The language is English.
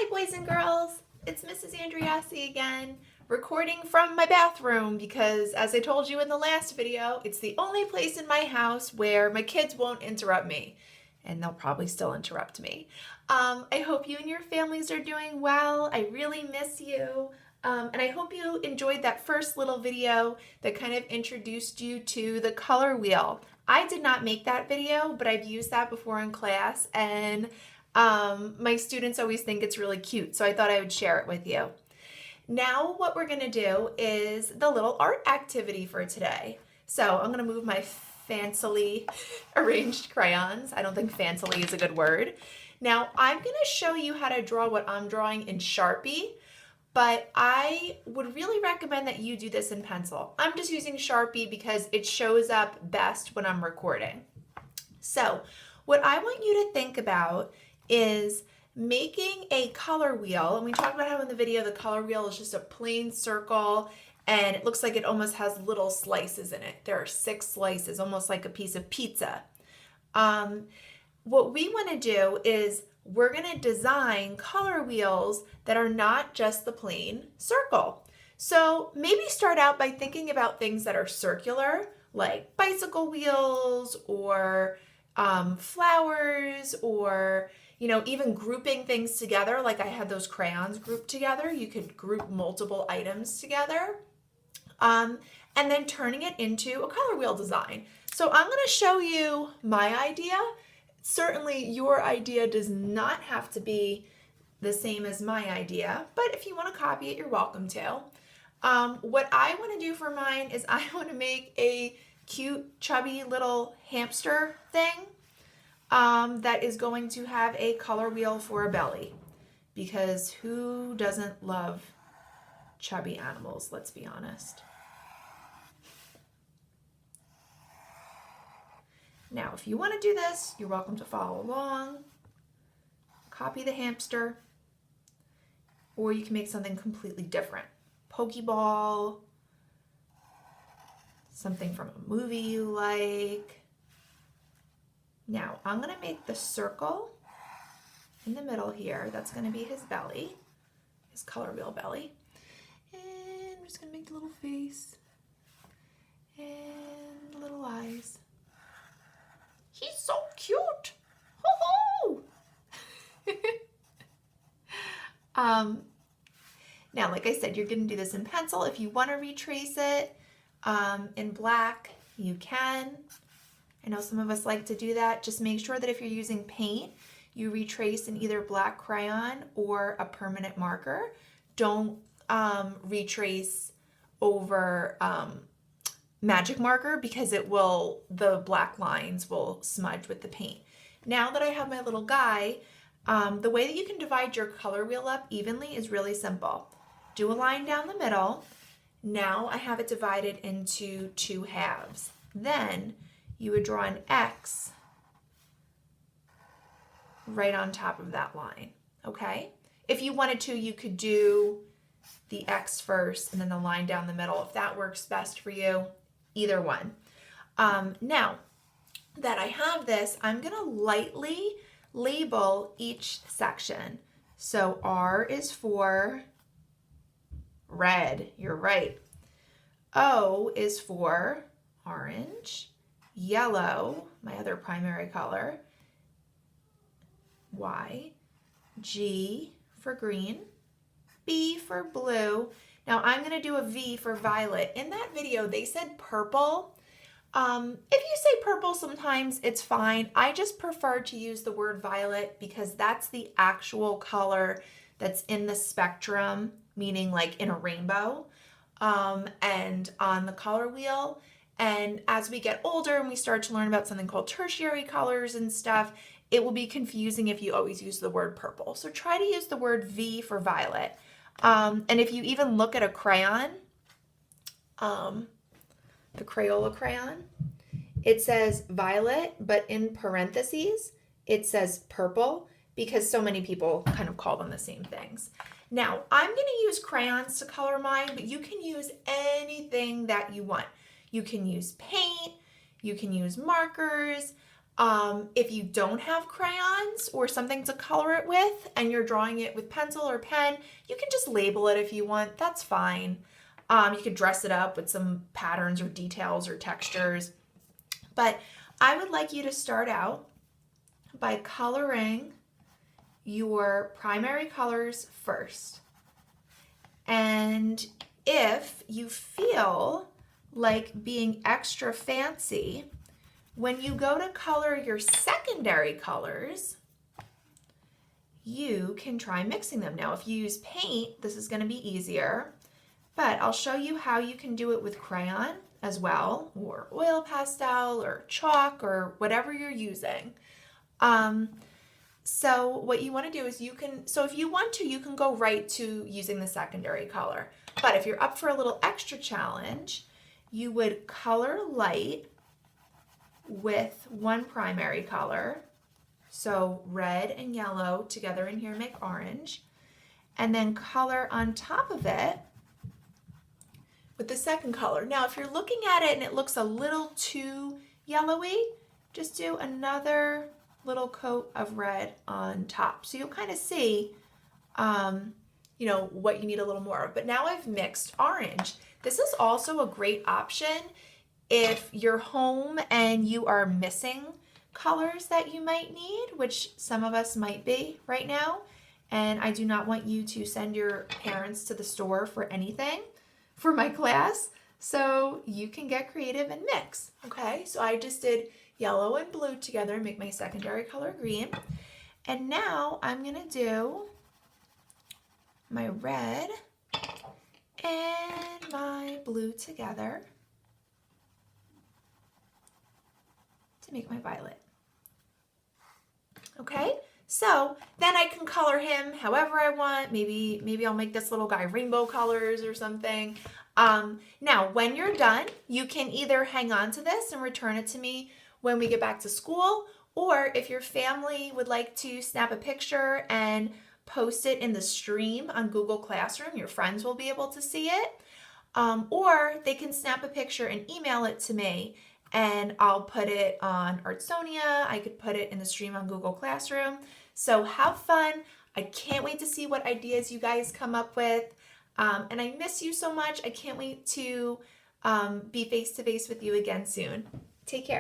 Hi boys and girls, it's Mrs. Andriassi again, recording from my bathroom because as I told you in the last video, it's the only place in my house where my kids won't interrupt me, and they'll probably still interrupt me. I hope you and your families are doing well. I really miss you. And I hope you enjoyed that first little video that kind of introduced you to the color wheel. I did not make that video, but I've used that before in class, and my students always think it's really cute, so I thought I would share it with you. Now what we're gonna do is the little art activity for today. So I'm gonna move my fancily arranged crayons. I don't think fancily is a good word. Now I'm gonna show you how to draw what I'm drawing in Sharpie, but I would really recommend that you do this in pencil. I'm just using Sharpie because it shows up best when I'm recording. So what I want you to think about is making a color wheel. And we talked about how in the video the color wheel is just a plain circle and it looks like it almost has little slices in it. There are 6 slices, almost like a piece of pizza. What we want to do is we're going to design color wheels that are not just the plain circle. So maybe start out by thinking about things that are circular, like bicycle wheels or flowers, or even grouping things together. Like I had those crayons grouped together. You could group multiple items together, and then turning it into a color wheel design. So I'm going to show you my idea. Certainly your idea does not have to be the same as my idea, but if you want to copy it, you're welcome to. What I want to do for mine is I want to make a cute, chubby little hamster thing that is going to have a color wheel for a belly, because who doesn't love chubby animals, let's be honest. Now, if you want to do this, you're welcome to follow along, copy the hamster, or you can make something completely different. Pokeball, something from a movie you like. Now, I'm going to make the circle in the middle here. That's going to be his belly, his color wheel belly. And I'm just going to make the little face and the little eyes. He's so cute. Ho ho! Now, like I said, you're going to do this in pencil. If you want to retrace it in black, you can. I know some of us like to do that. Just make sure that if you're using paint, you retrace in either black crayon or a permanent marker. Don't retrace over magic marker, because the black lines will smudge with the paint. Now that I have my little guy, the way that you can divide your color wheel up evenly is really simple. Do a line down the middle. Now I have it divided into 2 halves. Then you would draw an X right on top of that line, okay? If you wanted to, you could do the X first and then the line down the middle. If that works best for you, either one. Now that I have this, I'm gonna lightly label each section. So R is for red, you're right. O is for orange. Yellow, my other primary color. Y. G for green. B for blue. Now I'm going to do a V for violet. In that video, they said purple. If you say purple sometimes, it's fine. I just prefer to use the word violet because that's the actual color that's in the spectrum, meaning like in a rainbow, and on the color wheel. And as we get older and we start to learn about something called tertiary colors and stuff, it will be confusing if you always use the word purple. So try to use the word V for violet. And if you even look at a crayon, the Crayola crayon, it says violet, but in parentheses, it says purple, because so many people kind of call them the same things. Now, I'm going to use crayons to color mine, but you can use anything that you want. You can use paint, you can use markers. If you don't have crayons or something to color it with and you're drawing it with pencil or pen, you can just label it if you want. That's fine. You could dress it up with some patterns or details or textures. But I would like you to start out by coloring your primary colors first. And if you feel like being extra fancy, when you go to color your secondary colors, you can try mixing them. Now, if you use paint, this is going to be easier, but I'll show you how you can do it with crayon as well, or oil pastel, or chalk, or whatever you're using. So what you want to do is if you want to, you can go right to using the secondary color. But if you're up for a little extra challenge, you would color light with one primary color. So red and yellow together in here make orange. And then color on top of it with the second color. Now, if you're looking at it and it looks a little too yellowy, just do another little coat of red on top. So you'll kind of see, what you need a little more of. But now I've mixed orange. This is also a great option if you're home and you are missing colors that you might need, which some of us might be right now. And I do not want you to send your parents to the store for anything for my class. So you can get creative and mix. Okay, so I just did yellow and blue together and make my secondary color green. And now I'm gonna do my red and my blue together to make my violet. Okay, so then I can color him however I want. Maybe I'll make this little guy rainbow colors or something. Now, when you're done, you can either hang on to this and return it to me when we get back to school, or if your family would like to snap a picture and post it in the stream on Google Classroom, your friends will be able to see it, or they can snap a picture and email it to me, and I'll put it on Artsonia. I could put it in the stream on Google Classroom. So have fun. I can't wait to see what ideas you guys come up with. And I miss you so much. I can't wait to be face to face with you again soon. Take care.